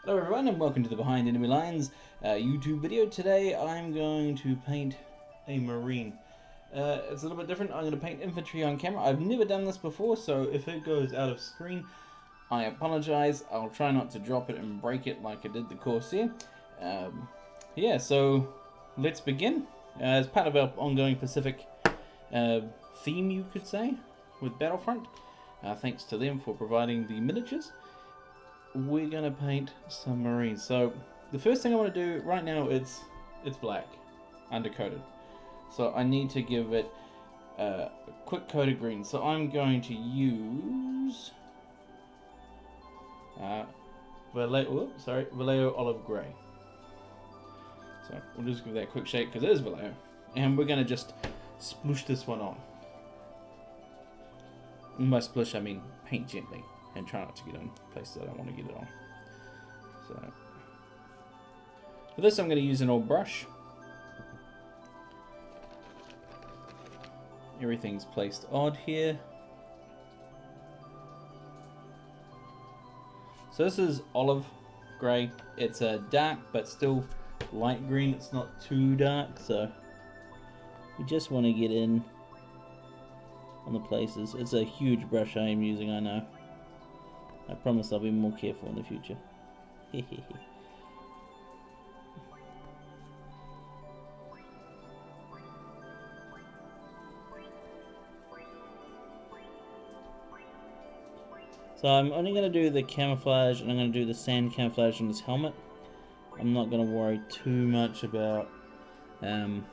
Hello everyone and welcome to the Behind Enemy Lines YouTube video. Today I'm going to paint a Marine. It's a little bit different. I'm going to paint infantry on camera. I've never done this before, so if it goes out of screen, I apologize. I'll try not to drop it and break it like I did the Corsair. Yeah, so let's begin. As part of our ongoing Pacific theme, you could say, with Battlefront. Thanks to them for providing the miniatures. We're gonna paint some Marines. So the first thing I want to do right now, it's black, undercoated. So I need to give it a quick coat of green. So I'm going to use Vallejo olive grey. So we'll just give that a quick shake because it is Vallejo, and we're gonna just sploosh this one on. And by splish I mean paint gently. And try not to get in places I don't want to get it on. So for this I'm going to use an old brush. Everything's placed odd here. So this is olive grey. It's a dark but still light green. It's not too dark, so we just want to get in on the places. It's a huge brush I am using, I know. I promise I'll be more careful in the future. So I'm only going to do the camouflage, and I'm going to do the sand camouflage on this helmet. I'm not going to worry too much about camo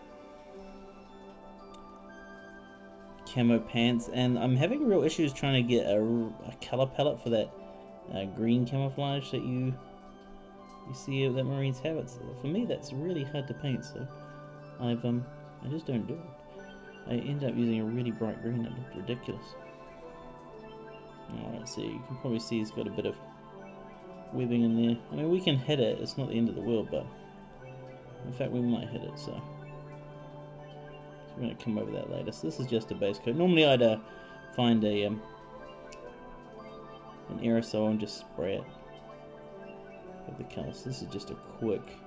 pants, and I'm having real issues trying to get a color palette for that green camouflage that you see that Marines have. For me that's really hard to paint, so I just don't do it. I end up using a really bright green that looks ridiculous. Alright, so you can probably see it's got a bit of webbing in there. I mean, we can hit it, it's not the end of the world, but in fact we might hit it, so we're going to come over that later. So this is just a base coat. Normally I'd find an aerosol and just spray it with the colour. So this is just a quick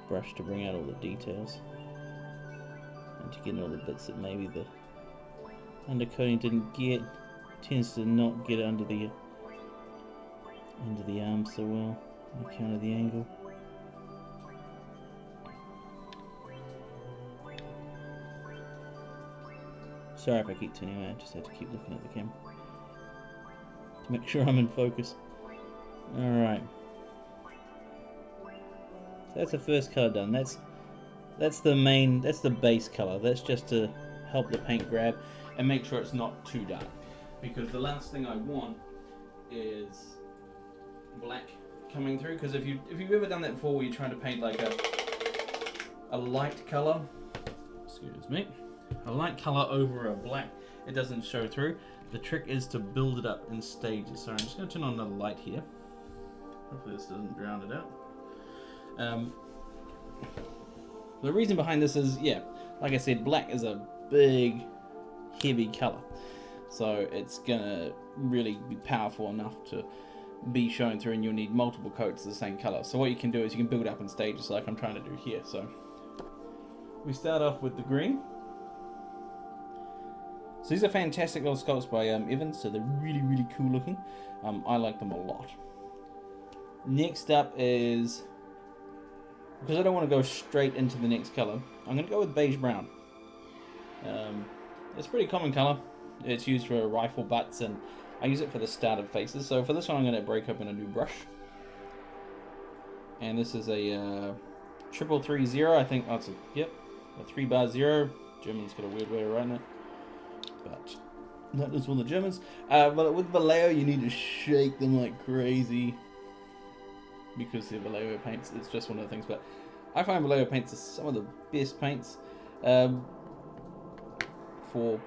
brush to bring out all the details and to get all the bits that maybe the undercoating didn't get. Tends to not get under the arm so well on account of the angle. Sorry if I keep turning around, I just have to keep looking at the camera to make sure I'm in focus. Alright. So that's the first colour done. That's the base colour. That's just to help the paint grab and make sure it's not too dark. Because the last thing I want is black coming through. Because if you've ever done that before where you're trying to paint like a light colour, excuse me, a light colour over a black, it doesn't show through. The trick is to build it up in stages. So I'm just going to turn on another light here. Hopefully this doesn't drown it out. The reason behind this is, yeah, like I said, black is a big, heavy colour. So it's going to really be powerful enough to be shown through, and you'll need multiple coats of the same colour. So what you can do is you can build up in stages like I'm trying to do here. So we start off with the green. So these are fantastic little sculpts by Evans, so they're really, really cool looking. I like them a lot. Next up is, because I don't want to go straight into the next colour, I'm going to go with Beige Brown. It's a pretty common colour. It's used for rifle butts, and I use it for the started faces. So for this one I'm going to break open a new brush. And this is a 3330, I think. Oh, it's a 3-bar-0. German's got a weird way of writing it. But that is one of the Germans. But with Vallejo, you need to shake them like crazy because the Vallejo paints. It's just one of the things. But I find Vallejo paints are some of the best paints for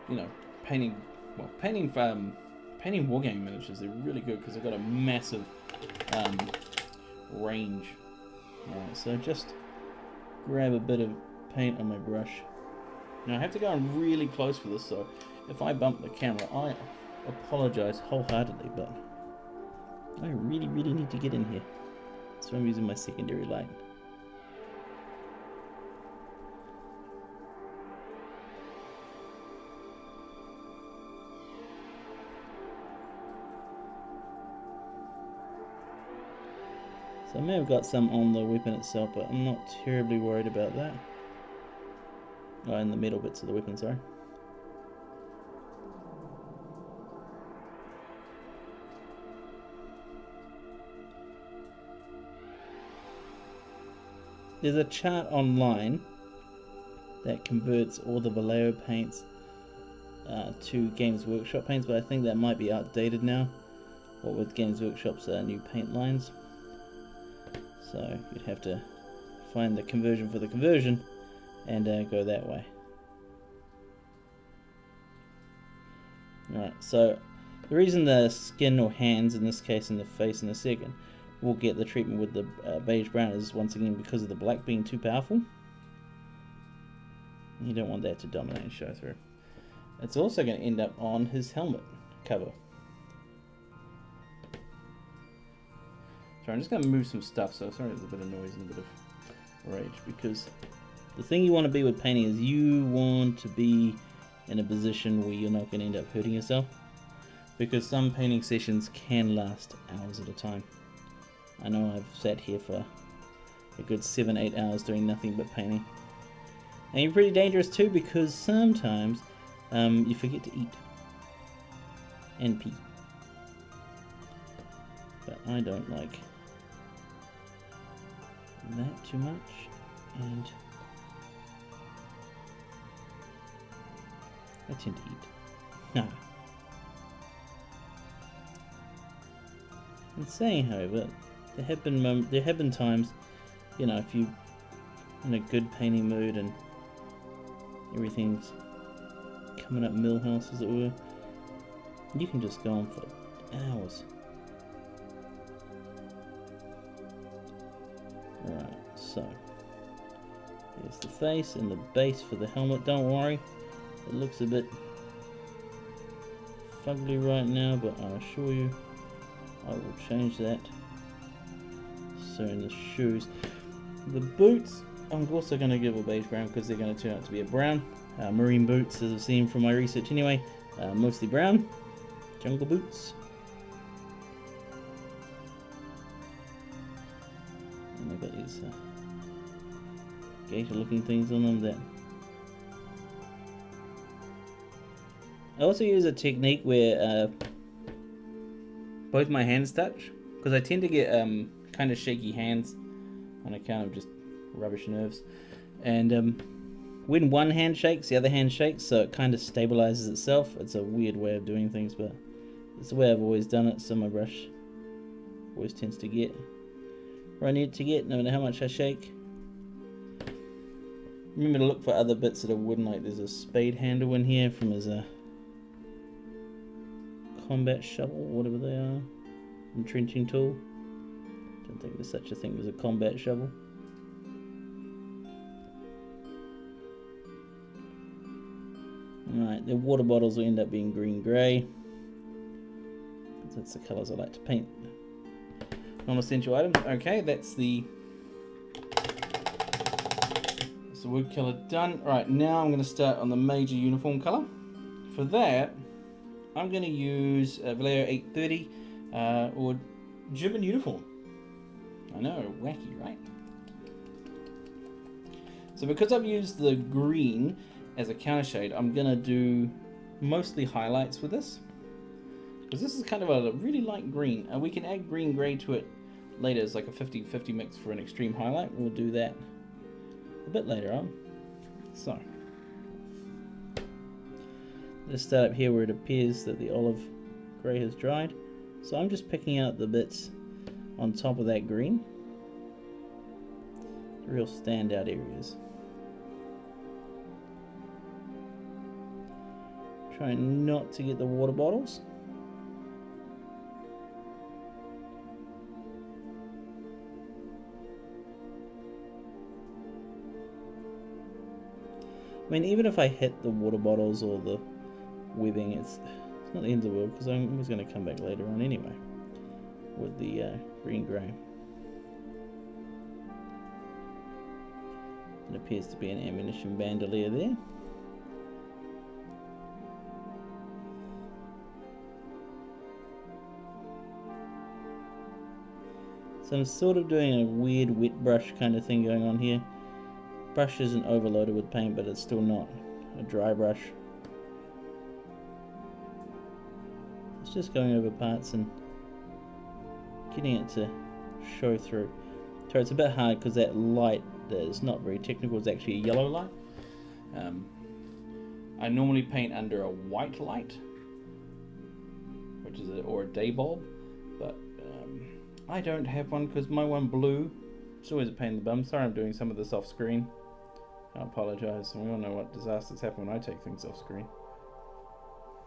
painting. Well, painting wargaming miniatures. They're really good because they've got a massive range. Alright, so just grab a bit of paint on my brush. Now I have to go in really close for this, so if I bump the camera, I apologize wholeheartedly, but I really need to get in here. So I'm using my secondary light. So I may have got some on the weapon itself, but I'm not terribly worried about that. Oh, and the metal bits of the weapon, sorry. There's a chart online that converts all the Vallejo paints to Games Workshop paints, but I think that might be outdated now. What with Games Workshop's new paint lines. So you'd have to find the conversion for the conversion and go that way. Alright, so the reason the skin or hands, in this case, and the face in a second, will get the treatment with the beige brown is once again because of the black being too powerful. You don't want that to dominate and show through. It's also going to end up on his helmet cover. So I'm just going to move some stuff, so sorry there's a bit of noise and a bit of rage, because the thing you want to be with painting is you want to be in a position where you're not going to end up hurting yourself, because some painting sessions can last hours at a time. I know I've sat here for a good 7-8 hours doing nothing but painting. And you're pretty dangerous too, because sometimes you forget to eat and pee. But I don't like that too much, and I tend to eat. And saying, however, there have been times, you know, if you're in a good painting mood and everything's coming up Millhouse, as it were, you can just go on for hours. Alright, so here's the face and the base for the helmet. Don't worry, it looks a bit fugly right now, but I assure you I will change that. So in the shoes, the boots, I'm also going to give a beige brown because they're going to turn out to be a brown. Marine boots, as I've seen from my research anyway, mostly brown. Jungle boots. And they've got these gator looking things on them there. I also use a technique where both my hands touch, because I tend to get kind of shaky hands on account of just rubbish nerves, and when one hand shakes, the other hand shakes, so it kind of stabilizes itself. It's a weird way of doing things, but it's the way I've always done it, so my brush always tends to get where I need it to get, no matter how much I shake. Remember to look for other bits that are wooden, like there's a spade handle in here from his combat shovel, whatever they are, entrenching tool. Don't think there's such a thing as a combat shovel. Alright, the water bottles will end up being green-grey, because that's the colours I like to paint. Non-essential items. Okay, that's the wood colour done. Right, now I'm going to start on the major uniform colour. For that, I'm going to use Vallejo 830 or German uniform. I know, wacky, right? So because I've used the green as a counter shade, I'm going to do mostly highlights with this, because this is kind of a really light green, and we can add green grey to it later as like a 50-50 mix for an extreme highlight. We'll do that a bit later on. So let's start up here where it appears that the olive grey has dried. So I'm just picking out the bits on top of that green, the real standout areas. Trying not to get the water bottles. I mean, even if I hit the water bottles or the webbing, it's not the end of the world, because I'm always going to come back later on anyway with the green grey. It appears to be an ammunition bandolier there. So I'm sort of doing a weird wet brush kind of thing going on here. Brush isn't overloaded with paint, but it's still not a dry brush. It's just going over parts and getting it to show through. So it's a bit hard because that light that is not very technical is actually a yellow light. I normally paint under a white light, which is or a day bulb, but I don't have one because my one blue. It's always a pain in the bum. Sorry I'm doing some of this off screen. I apologise. We all know what disasters happen when I take things off screen.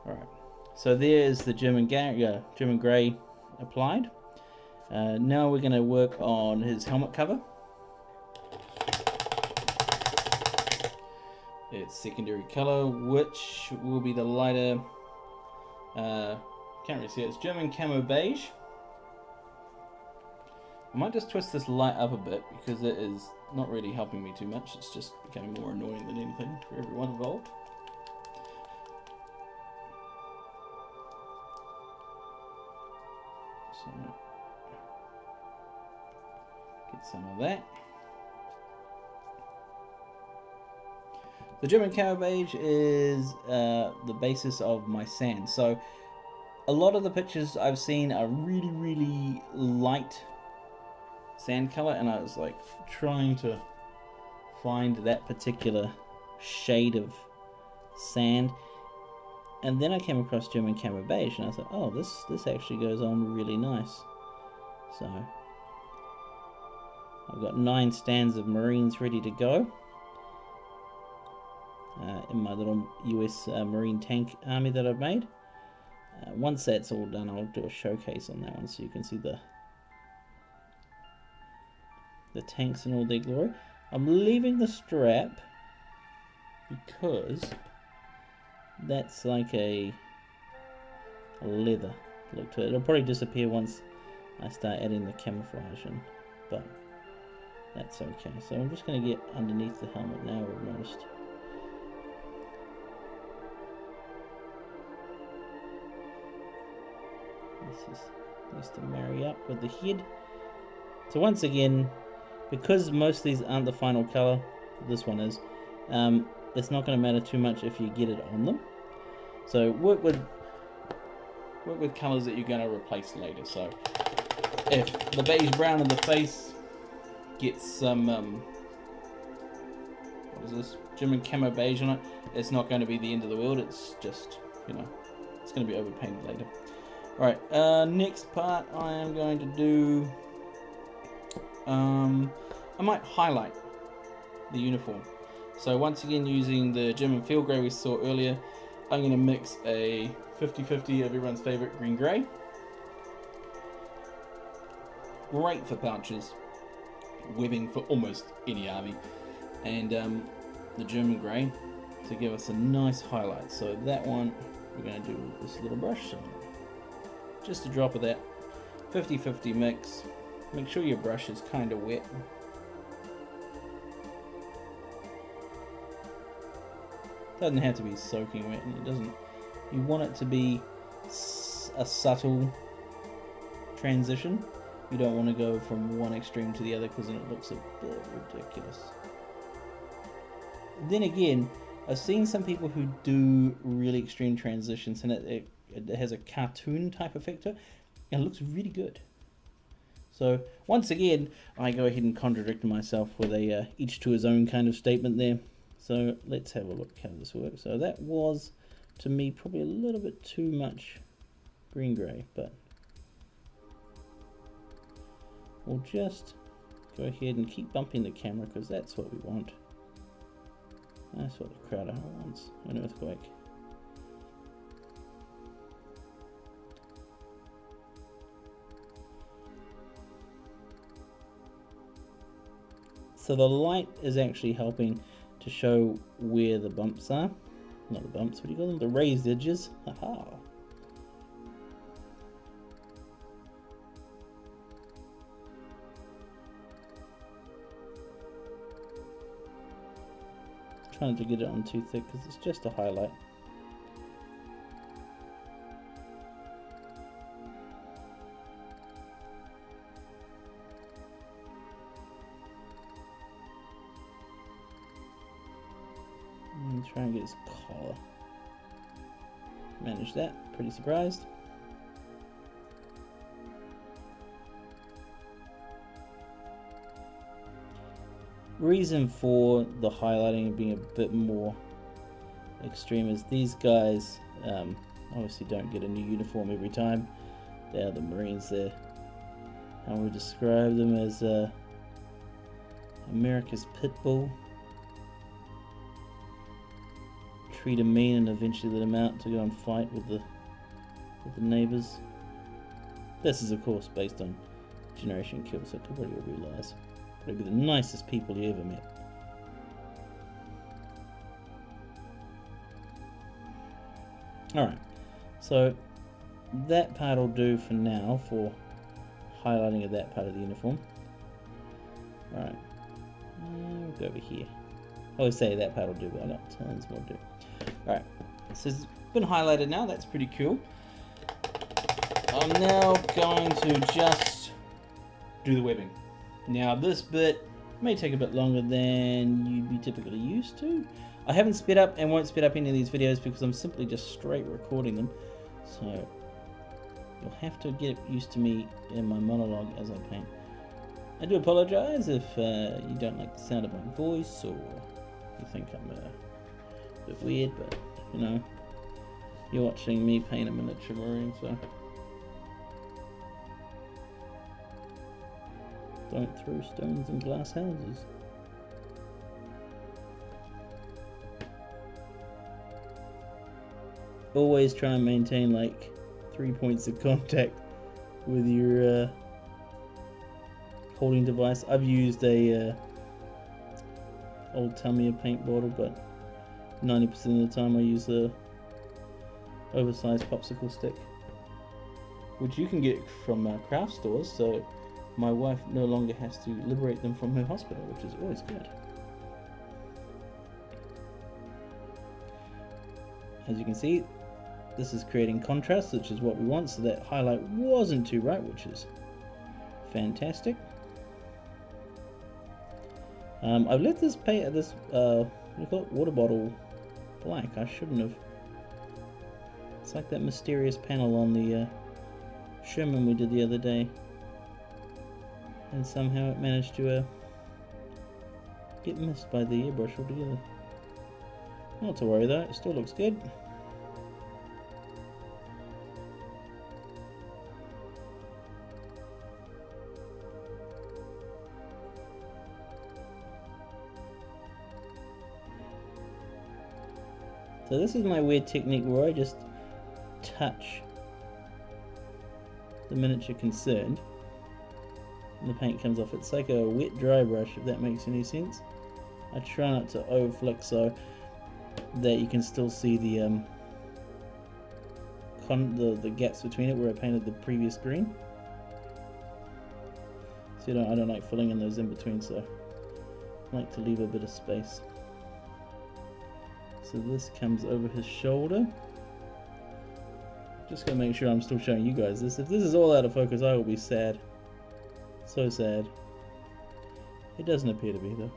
Alright, so there's the German grey applied. Now we're going to work on his helmet cover. Its secondary colour, which will be the lighter, can't really see it, it's German Camo Beige. I might just twist this light up a bit because it is not really helping me too much. It's just becoming more annoying than anything for everyone involved. So, get some of that. The German Camo Beige is the basis of my sand. So a lot of the pictures I've seen are really, really light sand color, and I was like trying to find that particular shade of sand, and then I came across German Camo Beige and I thought, oh, this actually goes on really nice. So I've got 9 stands of Marines ready to go in my little US Marine tank army that I've made. Once that's all done, I'll do a showcase on that one so you can see the tanks in all their glory. I'm leaving the strap because that's like a leather look to it. It'll probably disappear once I start adding the camouflage in, but that's okay. So I'm just going to get underneath the helmet now, I've noticed. This needs to marry up with the head. So once again, because most of these aren't the final color, this one is, it's not going to matter too much if you get it on them. So work with colors that you're going to replace later. So if the beige brown in the face gets some what is this, German Camo Beige on it, it's not going to be the end of the world. It's just, you know, it's going to be overpainted later. Alright, next part I am going to do, I might highlight the uniform. So once again, using the German Fieldgrey we saw earlier, I'm going to mix a 50-50 of everyone's favorite green-grey. Great for pouches, webbing for almost any army, and the German grey to give us a nice highlight. So that one we're going to do with this little brush. So just a drop of that 50-50 mix. Make sure your brush is kind of wet. Doesn't have to be soaking wet, and it doesn't. You want it to be a subtle transition. You don't want to go from one extreme to the other because then it looks a bit ridiculous. Then again, I've seen some people who do really extreme transitions, and it has a cartoon type effect to it, and it looks really good. So once again, I go ahead and contradict myself with a each to his own kind of statement there. So let's have a look how this works. So that was, to me, probably a little bit too much green-grey, but we'll just go ahead and keep bumping the camera because that's what we want. That's what the crowd wants, an earthquake. So the light is actually helping to show where the bumps are. Not the bumps, what do you call them? The raised edges. Haha. Trying to get it on too thick because it's just a highlight. And try and get his collar. Managed that. Pretty surprised. Reason for the highlighting being a bit more extreme is these guys obviously don't get a new uniform every time. They are the Marines there. And we describe them as America's pit bull. Treat them mean and eventually let them out to go and fight with the neighbors. This is of course based on Generation Kill, so everybody will realise. They'll be the nicest people you ever met. Alright, so that part will do for now for highlighting of that part of the uniform. Alright, we'll go over here. I always say that part will do, but I've got tons more to do. Alright, so it's been highlighted now, that's pretty cool. I'm now going to just do the webbing. Now this bit may take a bit longer than you'd be typically used to. I haven't sped up and won't speed up any of these videos because I'm simply just straight recording them. So you'll have to get used to me in my monologue as I paint. I do apologise if you don't like the sound of my voice or you think I'm a bit weird, but you know, you're watching me paint a miniature Marine, so don't throw stones in glass houses. Always try and maintain like 3 points of contact with your holding device. I've used a old Tamiya paint bottle, but 90% of the time I use a oversized popsicle stick, which you can get from craft stores, so my wife no longer has to liberate them from her hospital, which is always good. As you can see, this is creating contrast, which is what we want, so that highlight wasn't too bright, which is fantastic. I've let this paint, this what do you call it, water bottle black. I shouldn't have. It's like that mysterious panel on the Sherman we did the other day, and somehow it managed to get missed by the airbrush altogether. Not to worry though, it still looks good. So this is my weird technique where I just touch the miniature concerned and the paint comes off. It's like a wet dry brush, if that makes any sense. I try not to overflick so that you can still see the gaps between it where I painted the previous green. So I don't like filling in those in between, so I like to leave a bit of space. So this comes over his shoulder. Just gotta make sure I'm still showing you guys this. If this is all out of focus, I will be sad. So sad. It doesn't appear to be though.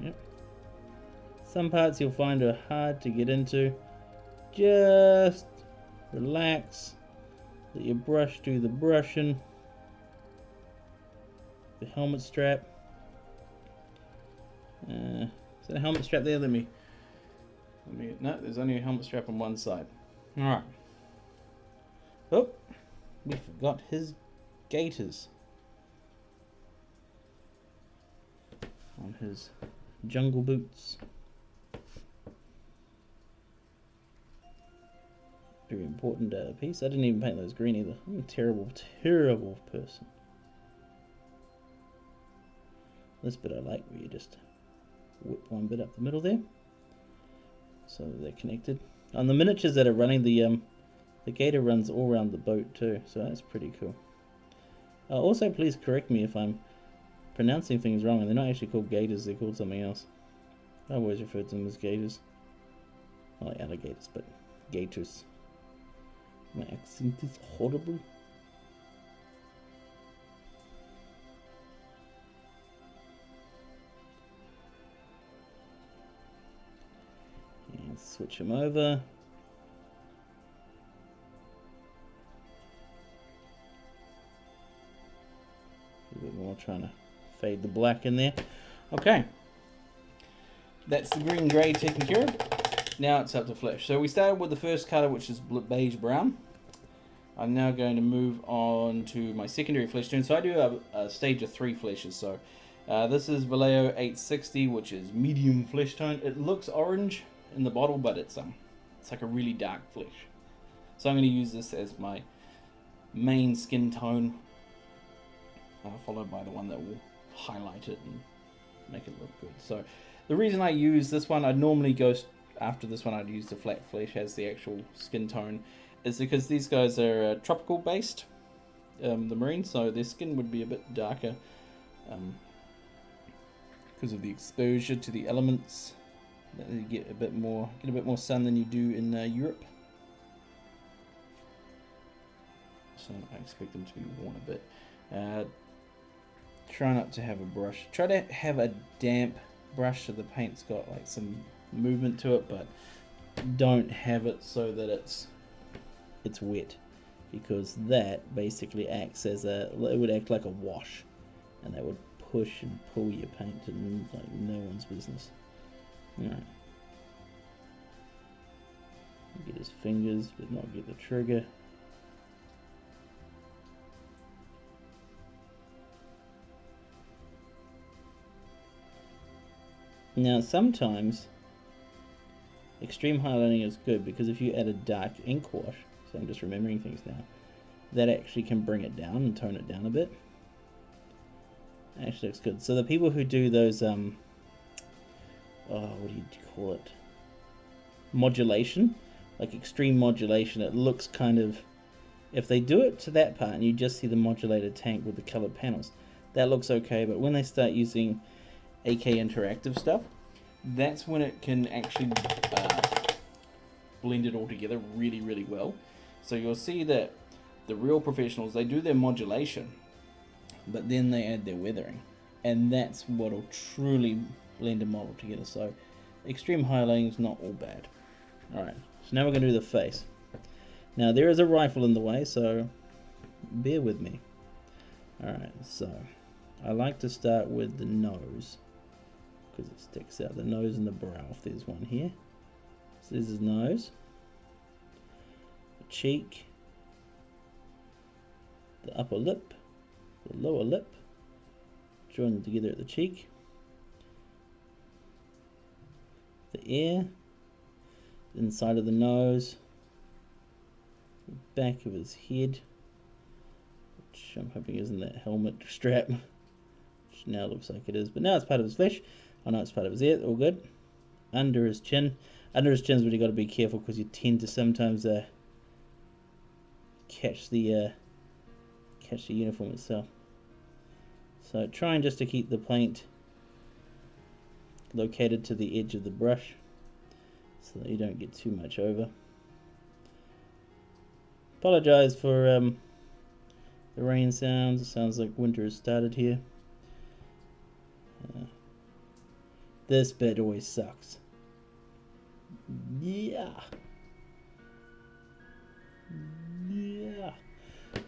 Yep. Some parts you'll find are hard to get into. Just relax. Let your brush do the brushing. The helmet strap. Is that a helmet strap there? Let me. No, there's only a helmet strap on one side. Alright. Oh, we forgot his gaiters on his jungle boots. Very important piece. I didn't even paint those green either. I'm a terrible, terrible person. This bit I like, where you just whip one bit up the middle there, so they're connected. On the miniatures that are running, the gator runs all around the boat too, so that's pretty cool. Also, please correct me if I'm pronouncing things wrong, and they're not actually called gators, they're called something else. I always refer to them as gators. I like alligators, but gators. My accent is horrible. And switch them over. A bit more, trying to fade the black in there. Okay. That's the green grey taken care of. Now it's up to flesh. So we started with the first colour, which is beige brown. I'm now going to move on to my secondary flesh tone. So I do a stage of 3 fleshes. So this is Vallejo 860, which is medium flesh tone. It looks orange in the bottle, but it's like a really dark flesh. So I'm going to use this as my main skin tone, followed by the one that will highlight it and make it look good. So the reason I use this one, I'd normally go after this one, I'd use the flat flesh as the actual skin tone, is because these guys are tropical based, the Marines, so their skin would be a bit darker because of the exposure to the elements. You get a bit more sun than you do in Europe. So I expect them to be worn a bit. Try not to have a brush. Try to have a damp brush so the paint's got like some movement to it, but don't have it so that it's wet, because that basically acts as it would act like a wash, and that would push and pull your paint and like no one's business. Alright. Get his fingers, but not get the trigger. Now sometimes extreme highlighting is good, because if you add a dark ink wash, so I'm just remembering things now, that actually can bring it down and tone it down a bit. Actually looks good. So the people who do those what do you call it? Modulation, like extreme modulation, it looks kind of, if they do it to that part and you just see the modulated tank with the colored panels, that looks okay, but when they start using AK interactive stuff, that's when it can actually blend it all together really, really well. So you'll see that the real professionals, they do their modulation, but then they add their weathering, and that's what'll truly blend a model together. So extreme highlighting is not all bad. Alright, so now we're going to do the face. Now there is a rifle in the way, so bear with me. Alright, so I like to start with the nose, because it sticks out, the nose and the brow, if there's one here. So this is his nose, the cheek, the upper lip, the lower lip, join them together at the cheek, the ear, the inside of the nose, the back of his head, which I'm hoping isn't that helmet strap, which now looks like it is, but now it's part of his flesh. Oh no, it's part of his ear, all good. Under his chin. Under his chin's really got to be careful, because you tend to sometimes catch the uniform itself. So trying just to keep the paint located to the edge of the brush, so that you don't get too much over. Apologize for the rain sounds. It sounds like winter has started here. This bit always sucks. Yeah.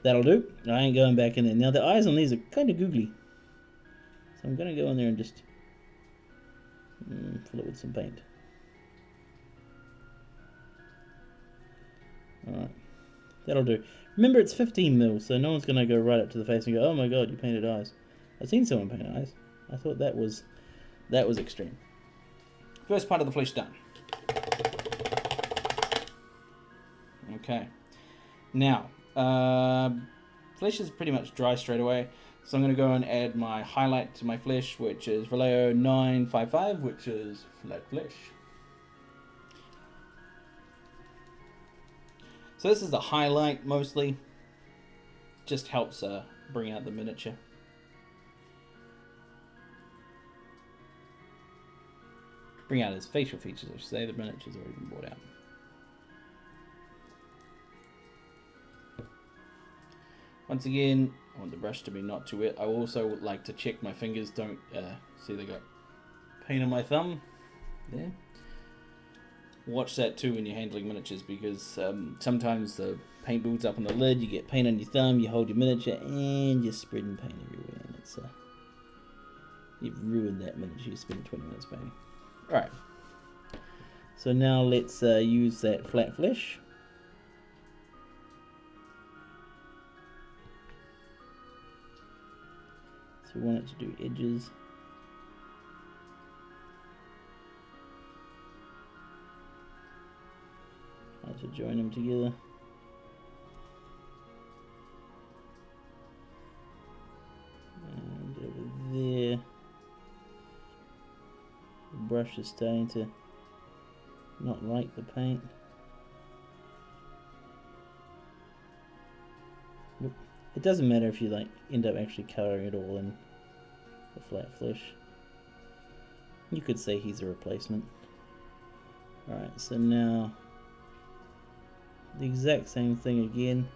That'll do. I ain't going back in there. Now the eyes on these are kind of googly, so I'm going to go in there and just fill it with some paint. Alright. That'll do. Remember, it's 15 mils, so no one's going to go right up to the face and go, oh my god, you painted eyes. I've seen someone paint eyes. I thought that was extreme. First part of the flesh done. Okay. Now, flesh is pretty much dry straight away, so I'm going to go and add my highlight to my flesh, which is Vallejo 955, which is flat flesh. So this is the highlight mostly. Just helps bring out the miniature. Bring out his facial features, I should say. The miniature's already been brought out. Once again, I want the brush to be not too wet. I also like to check my fingers. Don't see they got paint on my thumb there. Watch that too when you're handling miniatures, because sometimes the paint builds up on the lid, you get paint on your thumb, you hold your miniature and you're spreading paint everywhere, and it's you've ruined that miniature you spent 20 minutes painting. Alright, so now let's use that flat flesh. So we want it to do edges. I like to join them together. And over there, the brush is starting to not like the paint. It doesn't matter if you like end up actually coloring it all in the flat flesh. You could say he's a replacement. Alright, so now the exact same thing again.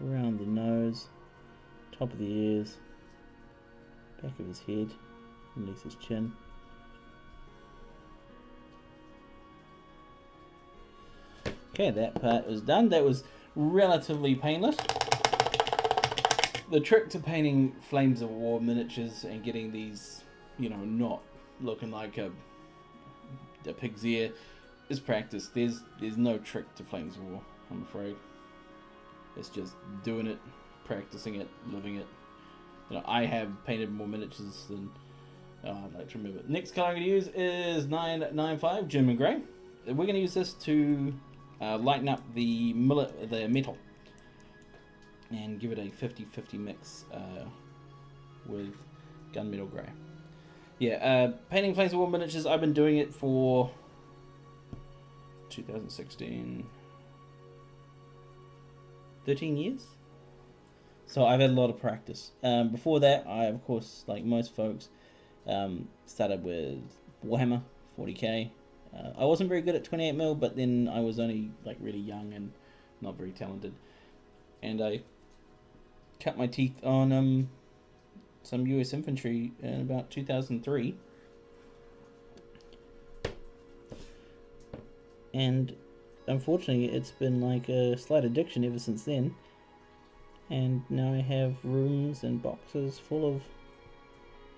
Around the nose, top of the ears, back of his head, underneath his chin. Okay, that part was done. That was relatively painless. The trick to painting Flames of War miniatures and getting these, you know, not looking like a pig's ear is practice. There's no trick to Flames of War, I'm afraid. It's just doing it, practicing it, living it. You know, I have painted more miniatures than I'd like to remember. Next color I'm going to use is 995 German Grey. We're going to use this to lighten up the metal and give it a 50-50 mix with Gunmetal Grey. Yeah, painting Flames of War miniatures, I've been doing it for 2016, 13 years. So I've had a lot of practice. Before that, I, of course, like most folks, started with Warhammer 40k. I wasn't very good at 28mm, but then I was only like really young and not very talented. And I cut my teeth on some US Infantry in about 2003. And unfortunately, it's been like a slight addiction ever since then. And now I have rooms and boxes full of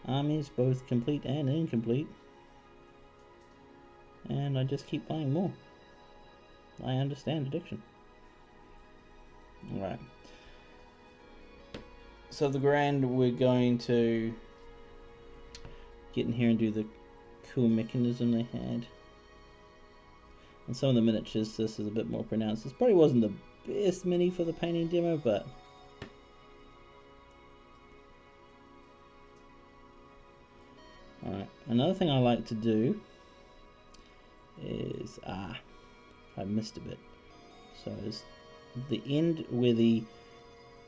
armies, both complete and incomplete. And I just keep buying more. I understand addiction. Alright. So the grand, we're going to get in here and do the cool mechanism they had. And some of the miniatures, this is a bit more pronounced. This probably wasn't the best mini for the painting demo, but alright, another thing I like to do is, I missed a bit. So it's the end where the,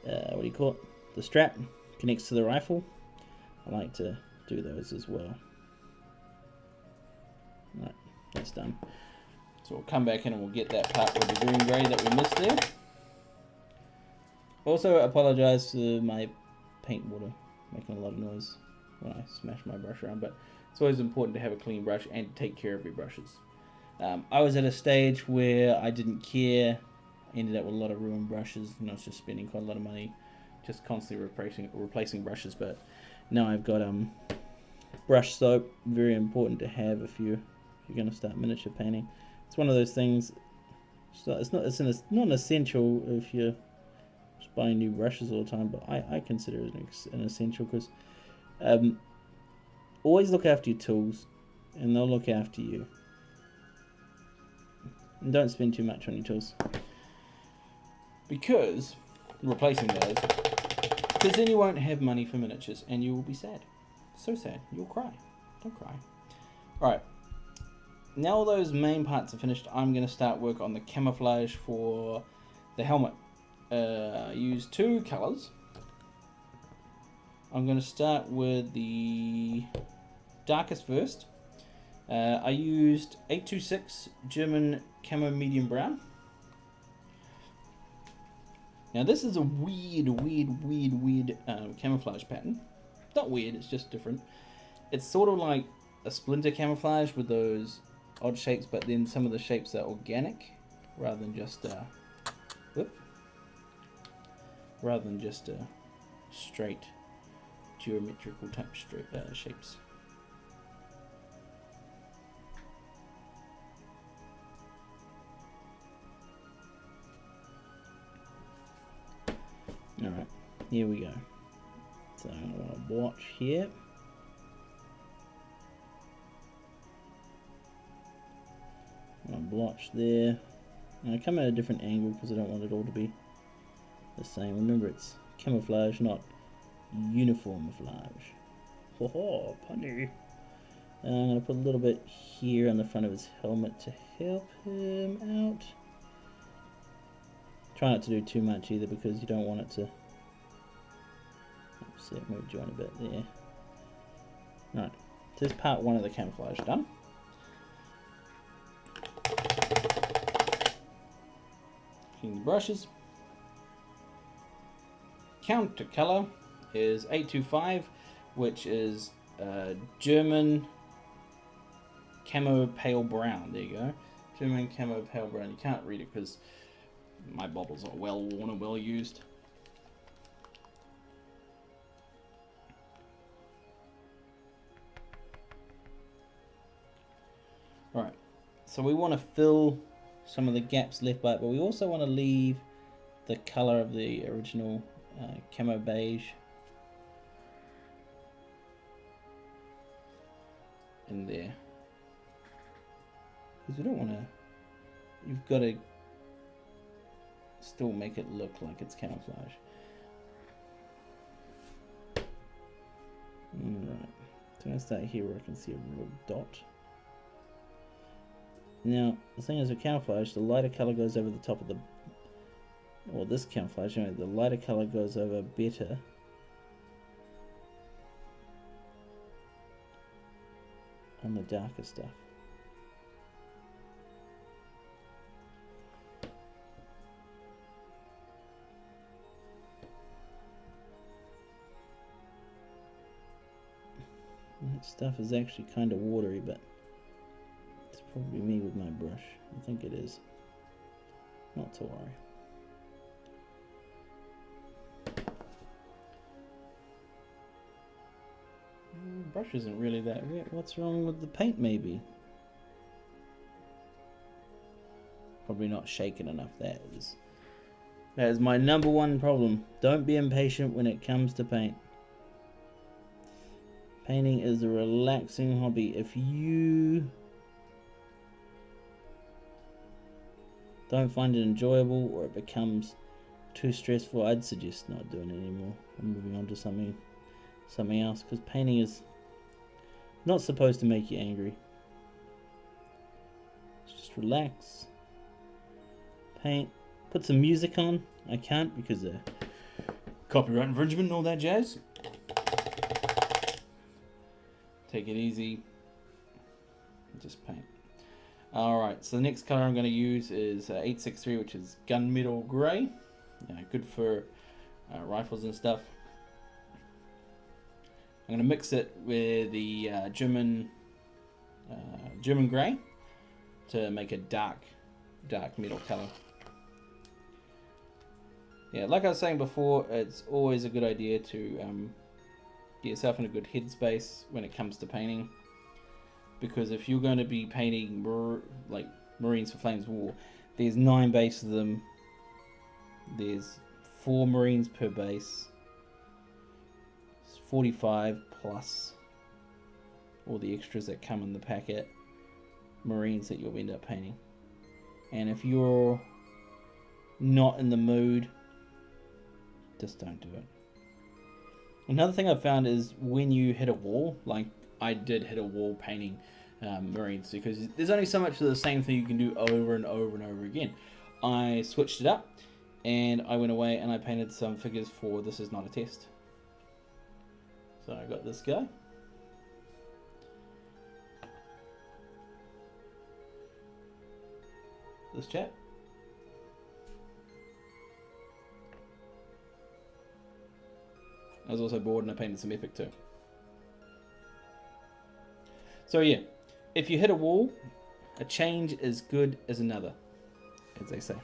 what do you call it? The strap connects to the rifle. I like to do those as well. Alright, that's done. So we'll come back in and we'll get that part with the green grey that we missed there. Also, I apologise for my paint water making a lot of noise when I smash my brush around, but it's always important to have a clean brush and take care of your brushes. I was at a stage where I didn't care, ended up with a lot of ruined brushes, and I was just spending quite a lot of money just constantly replacing brushes. But now I've got brush soap, very important to have if you're going to start miniature painting. It's one of those things. It's not an essential if you're just buying new brushes all the time, but I consider it an essential, because always look after your tools, and they'll look after you. And don't spend too much on your tools, because replacing those, because then you won't have money for miniatures, and you will be sad, so sad, you'll cry. Don't cry. Alright. Now all those main parts are finished, I'm going to start work on the camouflage for the helmet. I use 2 colours. I'm going to start with the darkest first. I used 826 German Camo Medium Brown. Now this is a weird camouflage pattern. Not weird, it's just different. It's sort of like a splinter camouflage with those odd shapes, but then some of the shapes are organic rather than just straight geometrical type shapes. Alright, here we go. So I want to blotch here. I want to blotch there. And I come at a different angle because I don't want it all to be the same. Remember, it's camouflage, not uniformiflage. Ho punny. And I'm going to put a little bit here on the front of his helmet to help him out. Try not to do too much either because you don't want it to. Oops, it moved join a bit there. Right, so this part 1 of the camouflage done. Clean the brushes. Counter color is 825, which is German Camo Pale Brown. There you go. German Camo Pale Brown. You can't read it because my bobbles are well worn and well used. Alright, so we want to fill some of the gaps left by it, but we also want to leave the color of the original camo beige in there. Because we don't want to, you've got to still make it look like it's camouflage. Alright, so I'm going to start here where I can see a real dot. Now, the thing is with camouflage, the lighter color goes over the top of the, or this camouflage, anyway, the lighter color goes over better on the darker stuff. That stuff is actually kind of watery, but it's probably me with my brush. I think it is. Not to worry. Brush isn't really that wet. What's wrong with the paint, maybe? Probably not shaken enough. That is my number 1 problem. Don't be impatient when it comes to paint. Painting is a relaxing hobby. If you don't find it enjoyable or it becomes too stressful, I'd suggest not doing it anymore. I'm moving on to something else, because painting is not supposed to make you angry. Just relax, paint, put some music on. I can't because of copyright infringement and all that jazz. Take it easy, just paint. Alright, so the next color I'm going to use is 863, which is Gunmetal Grey. Good for rifles and stuff. I'm going to mix it with the German Grey to make a dark metal color. Yeah, like I was saying before, it's always a good idea to get yourself in a good headspace when it comes to painting. Because if you're going to be painting like Marines for Flames of War, there's 9 bases of them. There's 4 Marines per base. It's 45 plus all the extras that come in the packet. Marines that you'll end up painting. And if you're not in the mood, just don't do it. Another thing I've found is when you hit a wall, like I did hit a wall painting Marines, because there's only so much of the same thing you can do over and over and over again. I switched it up, and I went away and I painted some figures for This Is Not a Test. So I got this guy. This chap. I was also bored and I painted some epic too. So yeah, if you hit a wall, a change is good as another, as they say.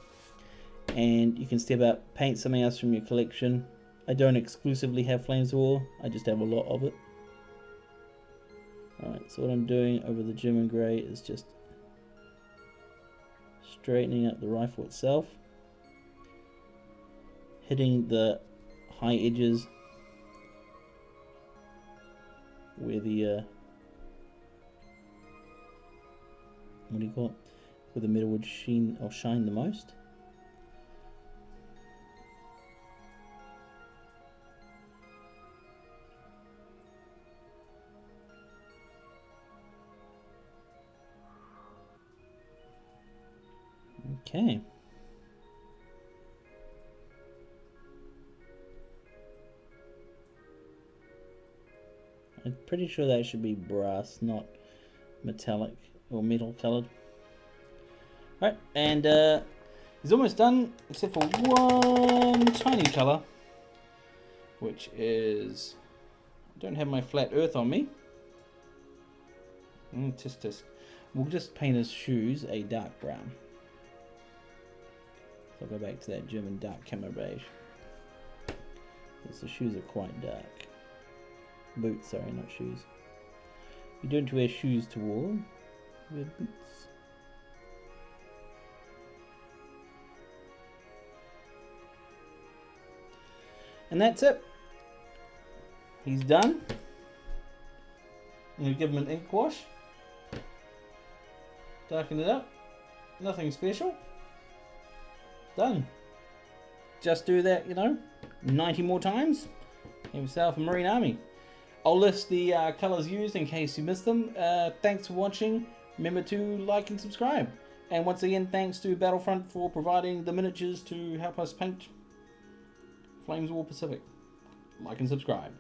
And you can step up, paint something else from your collection. I don't exclusively have Flames of War, I just have a lot of it. Alright, so what I'm doing over the German grey is just straightening up the rifle itself, hitting the high edges where the what do you call it? Where the metal would shine the most. Okay. I'm pretty sure that should be brass, not metallic or metal colored. Right, and he's almost done, except for one tiny color, which is, I don't have my flat earth on me. Tisk. We'll just paint his shoes a dark brown. So I'll go back to that German dark camo beige, because the shoes are quite dark. Boots, sorry, not shoes. You don't wear shoes to war, you wear boots. And that's it. He's done. I'm going to give him an ink wash. Darken it up. Nothing special. Done. Just do that, 90 more times. Have yourself a Marine Army. I'll list the colours used in case you missed them. Thanks for watching. Remember to like and subscribe. And once again, thanks to Battlefront for providing the miniatures to help us paint Flames of War Pacific. Like and subscribe.